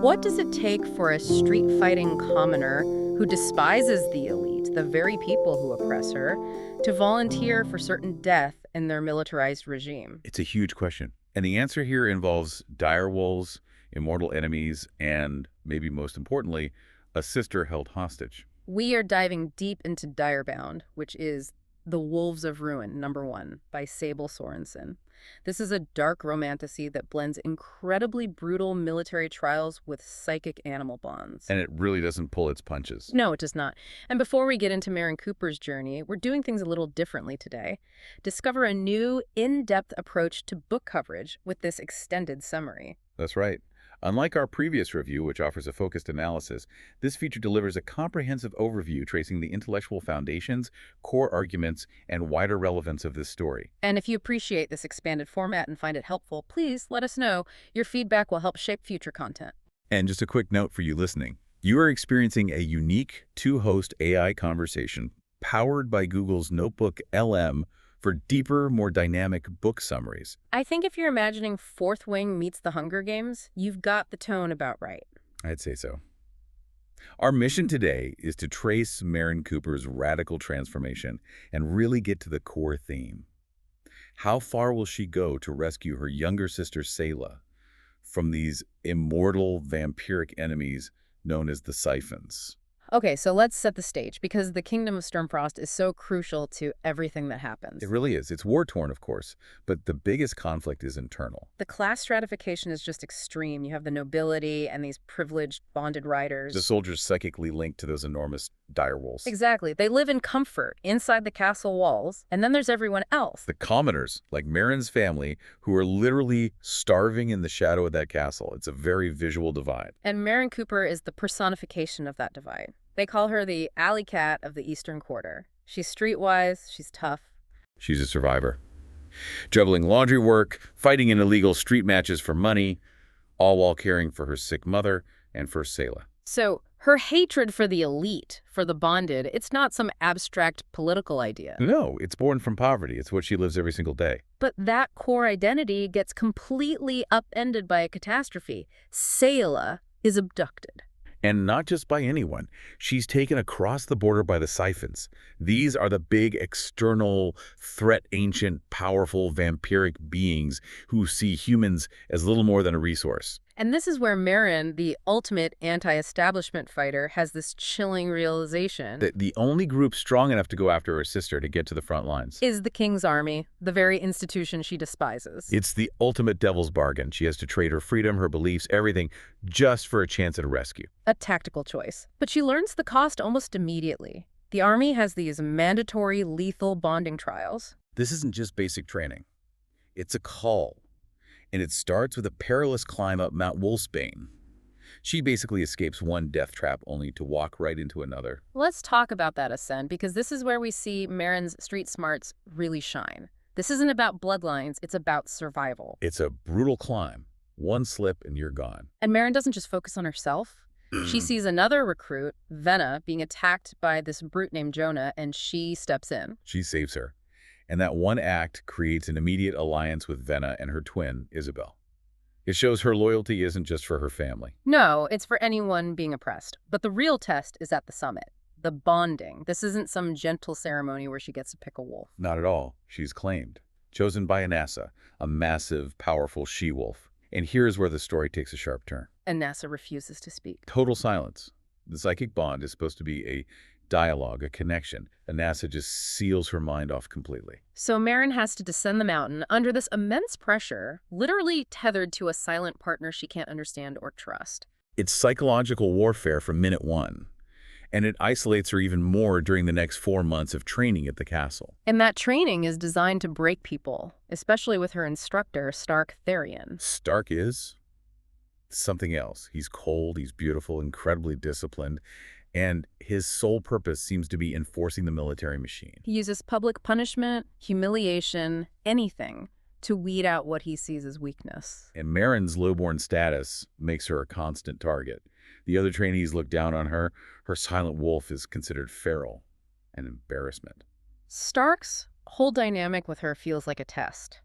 What does it take for a street-fighting commoner who despises the elite, the very people who oppress her, to volunteer for certain death in their militarized regime? It's a huge question. And the answer here involves dire wolves, immortal enemies, and, maybe most importantly, a sister held hostage. We are diving deep into Direbound, which is The Wolves of Ruin, #1, by Sable Sorensen. This is a dark romantasy that blends incredibly brutal military trials with psychic animal bonds. And it really doesn't pull its punches. No, it does not. And before we get into Maren Cooper's journey, we're doing things a little differently today. Discover a new, in-depth approach to book coverage with this extended summary. That's right. Unlike our previous review, which offers a focused analysis, this feature delivers a comprehensive overview tracing the intellectual foundations, core arguments, and wider relevance of this story. And if you appreciate this expanded format and find it helpful, please let us know. Your feedback will help shape future content. And just a quick note for you listening. You are experiencing a unique two-host AI conversation powered by Google's Notebook LM for deeper, more dynamic book summaries. I think if you're imagining Fourth Wing meets the Hunger Games, you've got the tone about right. I'd say so. Our mission today is to trace Maren Cooper's radical transformation and really get to the core theme. How far will she go to rescue her younger sister, Selah, from these immortal vampiric enemies known as the Siphons? Okay, so let's set the stage, because the Kingdom of Stormfrost is so crucial to everything that happens. It really is. It's war-torn, of course, but the biggest conflict is internal. The class stratification is just extreme. You have the nobility and these privileged, bonded riders. The soldiers psychically linked to those enormous direwolves. Exactly. They live in comfort inside the castle walls, and then there's everyone else. The commoners, like Maren's family, who are literally starving in the shadow of that castle. It's a very visual divide. And Maren Cooper is the personification of that divide. They call her the alley cat of the Eastern Quarter. She's streetwise, she's tough. She's a survivor. Juggling laundry work, fighting in illegal street matches for money, all while caring for her sick mother and for Selah. So her hatred for the elite, for the bonded, it's not some abstract political idea. No, it's born from poverty. It's what she lives every single day. But that core identity gets completely upended by a catastrophe. Selah is abducted. And not just by anyone. She's taken across the border by the Siphons. These are the big external threat, ancient, powerful, vampiric beings who see humans as little more than a resource. And this is where Maren, the ultimate anti-establishment fighter, has this chilling realization. The only group strong enough to go after her sister to get to the front lines is the King's Army, the very institution she despises. It's the ultimate devil's bargain. She has to trade her freedom, her beliefs, everything, just for a chance at a rescue. A tactical choice. But she learns the cost almost immediately. The Army has these mandatory lethal bonding trials. This isn't just basic training. It's a call. And it starts with a perilous climb up Mount Wolfsbane. She basically escapes one death trap only to walk right into another. Let's talk about that ascent, because this is where we see Maren's street smarts really shine. This isn't about bloodlines, it's about survival. It's a brutal climb. One slip and you're gone. And Maren doesn't just focus on herself. She sees another recruit, Venna, being attacked by this brute named Jonah, and she steps in. She saves her. And that one act creates an immediate alliance with Venna and her twin, Isabel. It shows her loyalty isn't just for her family. No, it's for anyone being oppressed. But the real test is at the summit. The bonding. This isn't some gentle ceremony where she gets to pick a wolf. Not at all. She's claimed. Chosen by Anassa, a massive, powerful she-wolf. And here's where the story takes a sharp turn. Anassa refuses to speak. Total silence. The psychic bond is supposed to be a dialogue, a connection. Anassa just seals her mind off completely. So Maren has to descend the mountain under this immense pressure, literally tethered to a silent partner she can't understand or trust. It's psychological warfare from minute one. And it isolates her even more during the next 4 months of training at the castle. And that training is designed to break people, especially with her instructor, Stark Therian. Stark is something else. He's cold, he's beautiful, incredibly disciplined, and his sole purpose seems to be enforcing the military machine. He uses public punishment, humiliation, anything to weed out what he sees as weakness. And Maren's lowborn status makes her a constant target. The other trainees look down on her. Her silent wolf is considered feral, an embarrassment. Stark's whole dynamic with her feels like a test.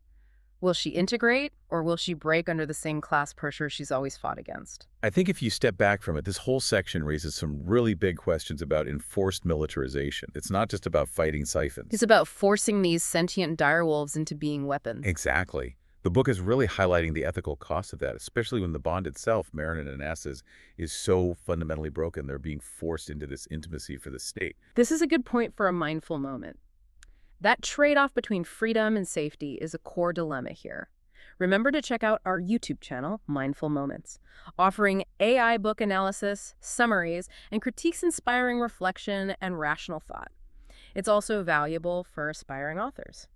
Will she integrate, or will she break under the same class pressure she's always fought against? I think if you step back from it, this whole section raises some really big questions about enforced militarization. It's not just about fighting siphons. It's about forcing these sentient direwolves into being weapons. Exactly. The book is really highlighting the ethical cost of that, especially when the bond itself, Maren and Anas's, is so fundamentally broken. They're being forced into this intimacy for the state. This is a good point for a mindful moment. That trade-off between freedom and safety is a core dilemma here. Remember to check out our YouTube channel, Mindful Moments, offering AI book analysis, summaries, and critiques inspiring reflection and rational thought. It's also valuable for aspiring authors.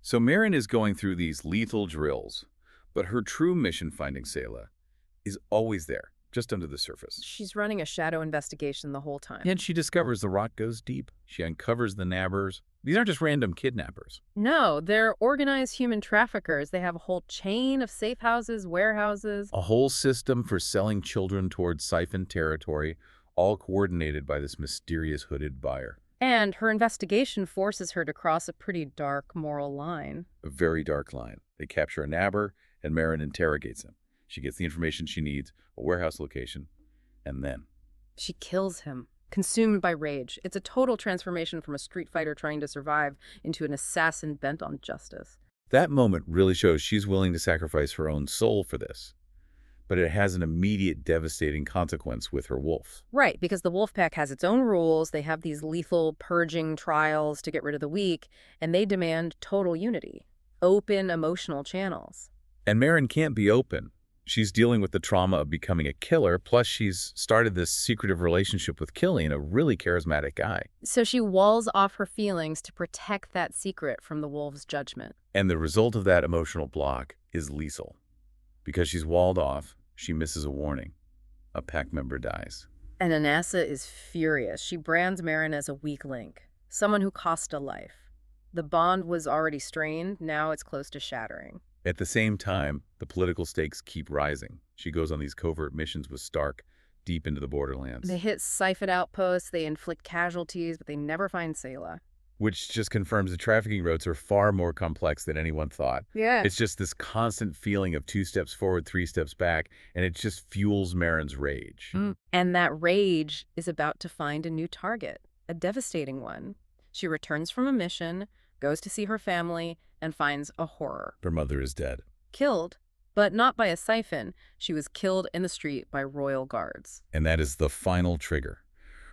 So Maren is going through these lethal drills, but her true mission finding Selah is always there, just under the surface. She's running a shadow investigation the whole time. And she discovers the rot goes deep. She uncovers the nabbers. These aren't just random kidnappers. No, they're organized human traffickers. They have a whole chain of safe houses, warehouses. A whole system for selling children towards siphon territory, all coordinated by this mysterious hooded buyer. And her investigation forces her to cross a pretty dark moral line. A very dark line. They capture a nabber, and Maren interrogates him. She gets the information she needs, a warehouse location, and then She kills him, consumed by rage. It's a total transformation from a street fighter trying to survive into an assassin bent on justice. that moment really shows she's willing to sacrifice her own soul for this. But it has an immediate devastating consequence with her wolf. Right, because the wolf pack has its own rules. They have these lethal purging trials to get rid of the weak, and they demand total unity, open emotional channels. And Maren can't be open. She's dealing with the trauma of becoming a killer, plus she's started this secretive relationship with Killian, a really charismatic guy. So she walls off her feelings to protect that secret from the wolf's judgment. And the result of that emotional block is lethal. Because she's walled off, she misses a warning. A pack member dies. And Anasa is furious. She brands Maren as a weak link, someone who cost a life. The bond was already strained, now it's close to shattering. At the same time, the political stakes keep rising. She goes on these covert missions with Stark, deep into the borderlands. They hit siphon outposts, they inflict casualties, but they never find Selah. Which just confirms the trafficking routes are far more complex than anyone thought. Yeah. It's just this constant feeling of 2 steps forward, 3 steps back, and it just fuels Maren's rage. And that rage is about to find a new target, a devastating one. She returns from a mission, goes to see her family, and finds a horror. Her mother is dead. Killed, but not by a siphon. She was killed in the street by royal guards. And that is the final trigger.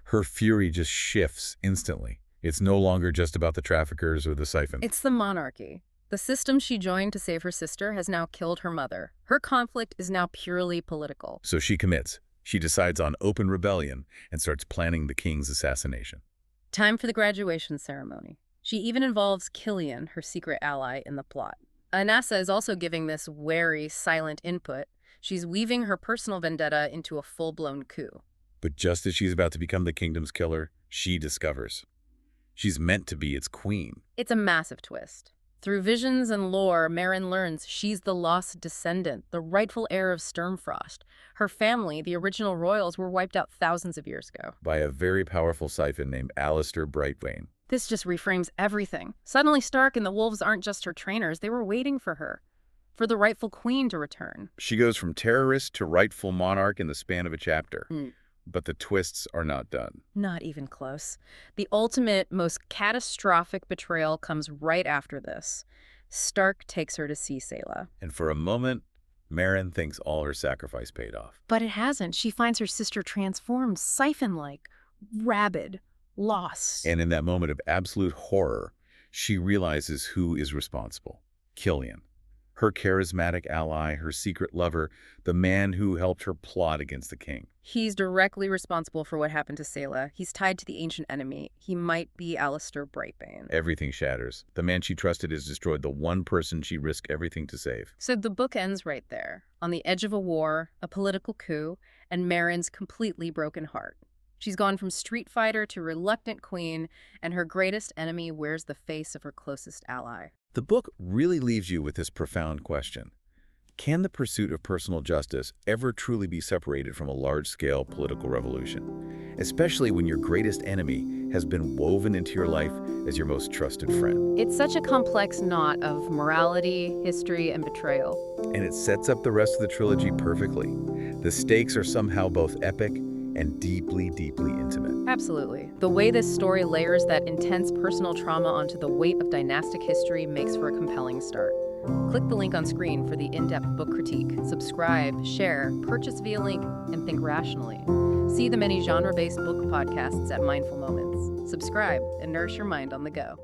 Her fury just shifts instantly. It's no longer just about the traffickers or the siphon. It's the monarchy. The system she joined to save her sister has now killed her mother. Her conflict is now purely political. So she commits. She decides on open rebellion and starts planning the king's assassination. Time for the graduation ceremony. She even involves Killian, her secret ally, in the plot. Anasa is also giving this wary, silent input. She's weaving her personal vendetta into a full-blown coup. But just as she's about to become the kingdom's killer, she discovers she's meant to be its queen. It's a massive twist. Through visions and lore, Maren learns she's the lost descendant, the rightful heir of Sturmfrost. Her family, the original royals, were wiped out thousands of years ago. By a very powerful siphon named Alistair Brightwain. This just reframes everything. Suddenly Stark and the wolves aren't just her trainers, they were waiting for her. For the rightful queen to return. She goes from terrorist to rightful monarch in the span of a chapter. But the twists are not done. Not even close. The ultimate, most catastrophic betrayal comes right after this. Stark takes her to see Selah. And for a moment, Maren thinks all her sacrifice paid off. But it hasn't. She finds her sister transformed, siphon-like, rabid, lost. And in that moment of absolute horror, she realizes who is responsible. Killian. Her charismatic ally, her secret lover, the man who helped her plot against the king. He's directly responsible for what happened to Selah. He's tied to the ancient enemy. He might be Alistair Brightbane. Everything shatters. The man she trusted has destroyed the one person she risked everything to save. So the book ends right there, on the edge of a war, a political coup, and Maren's completely broken heart. She's gone from street fighter to reluctant queen, and her greatest enemy wears the face of her closest ally. The book really leaves you with this profound question. Can the pursuit of personal justice ever truly be separated from a large-scale political revolution? Especially when your greatest enemy has been woven into your life as your most trusted friend. It's such a complex knot of morality, history, and betrayal. And it sets up the rest of the trilogy perfectly. The stakes are somehow both epic and deeply, deeply intimate. Absolutely. The way this story layers that intense personal trauma onto the weight of dynastic history makes for a compelling start. Click the link on screen for the in-depth book critique. Subscribe, share, purchase via link, and think rationally. See the many genre-based book podcasts at Mindful Moments. Subscribe and nourish your mind on the go.